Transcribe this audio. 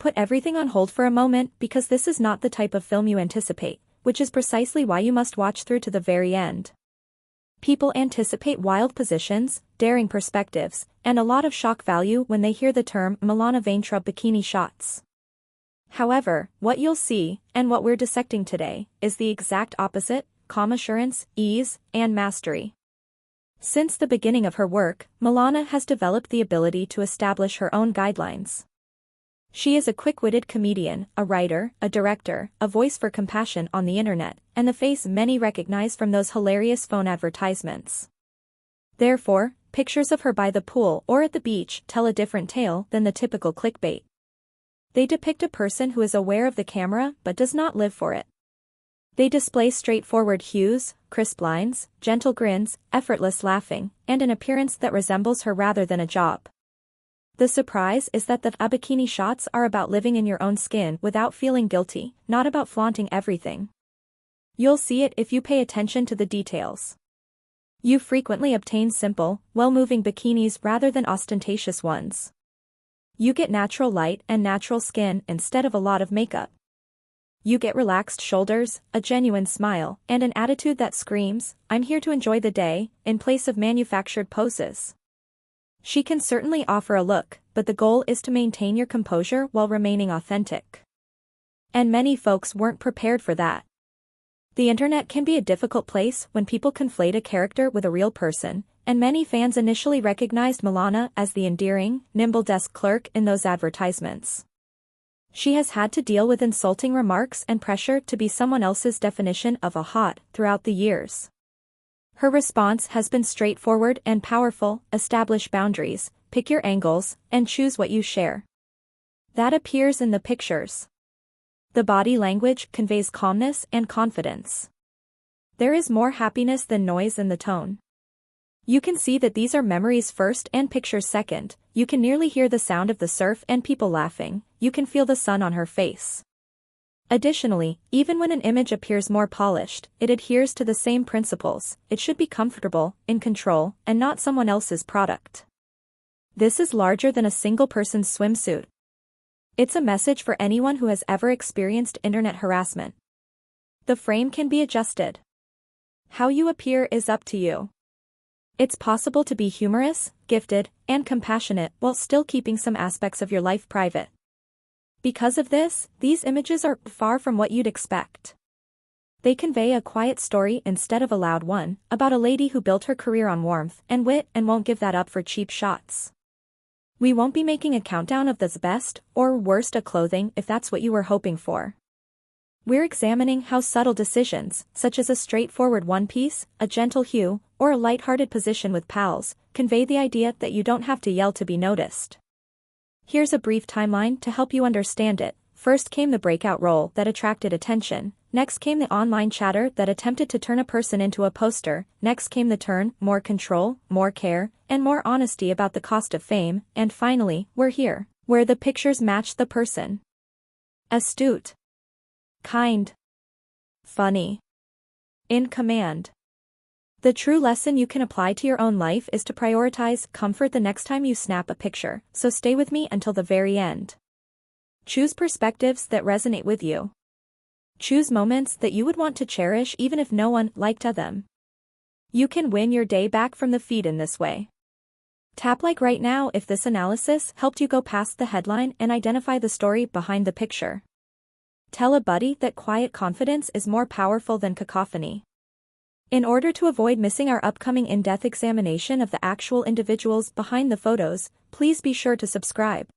put everything on hold for a moment because this is not the type of film you anticipate, which is precisely why you must watch through to the very end. People anticipate wild positions, daring perspectives, and a lot of shock value when they hear the term Milana Vayntrub bikini shots. However, what you'll see, and what we're dissecting today, is the exact opposite: calm assurance, ease, and mastery. Since the beginning of her work, Milana has developed the ability to establish her own guidelines. She is a quick-witted comedian, a writer, a director, a voice for compassion on the internet, and the face many recognize from those hilarious phone advertisements. Therefore, pictures of her by the pool or at the beach tell a different tale than the typical clickbait. They depict a person who is aware of the camera but does not live for it. They display straightforward hues, crisp lines, gentle grins, effortless laughing, and an appearance that resembles her rather than a job. The surprise is that the bikini shots are about living in your own skin without feeling guilty, not about flaunting everything. You'll see it if you pay attention to the details. You frequently obtain simple, well-moving bikinis rather than ostentatious ones. You get natural light and natural skin instead of a lot of makeup. You get relaxed shoulders, a genuine smile, and an attitude that screams, "I'm here to enjoy the day," in place of manufactured poses. She can certainly offer a look, but the goal is to maintain your composure while remaining authentic. And many folks weren't prepared for that. The internet can be a difficult place when people conflate a character with a real person, and many fans initially recognized Milana as the endearing, nimble desk clerk in those advertisements. She has had to deal with insulting remarks and pressure to be someone else's definition of a hot throughout the years. Her response has been straightforward and powerful: establish boundaries, pick your angles, and choose what you share. That appears in the pictures. The body language conveys calmness and confidence. There is more happiness than noise in the tone. You can see that these are memories first and pictures second. You can nearly hear the sound of the surf and people laughing. You can feel the sun on her face. Additionally, even when an image appears more polished, it adheres to the same principles. It should be comfortable, in control, and not someone else's product. This is larger than a single person's swimsuit. It's a message for anyone who has ever experienced internet harassment. The frame can be adjusted. How you appear is up to you. It's possible to be humorous, gifted, and compassionate while still keeping some aspects of your life private. Because of this, these images are far from what you'd expect. They convey a quiet story instead of a loud one, about a lady who built her career on warmth and wit and won't give that up for cheap shots. We won't be making a countdown of the best or worst of clothing if that's what you were hoping for. We're examining how subtle decisions, such as a straightforward one-piece, a gentle hue, or a light-hearted position with pals, convey the idea that you don't have to yell to be noticed. Here's a brief timeline to help you understand it. First came the breakout role that attracted attention. Next came the online chatter that attempted to turn a person into a poster. Next came the turn: more control, more care, and more honesty about the cost of fame. And finally, we're here, where the pictures match the person. Astute. Kind. Funny. In command. The true lesson you can apply to your own life is to prioritize comfort the next time you snap a picture, so stay with me until the very end. Choose perspectives that resonate with you. Choose moments that you would want to cherish even if no one liked them. You can win your day back from the feed in this way. Tap like right now if this analysis helped you go past the headline and identify the story behind the picture. Tell a buddy that quiet confidence is more powerful than cacophony. In order to avoid missing our upcoming in-depth examination of the actual individuals behind the photos, please be sure to subscribe.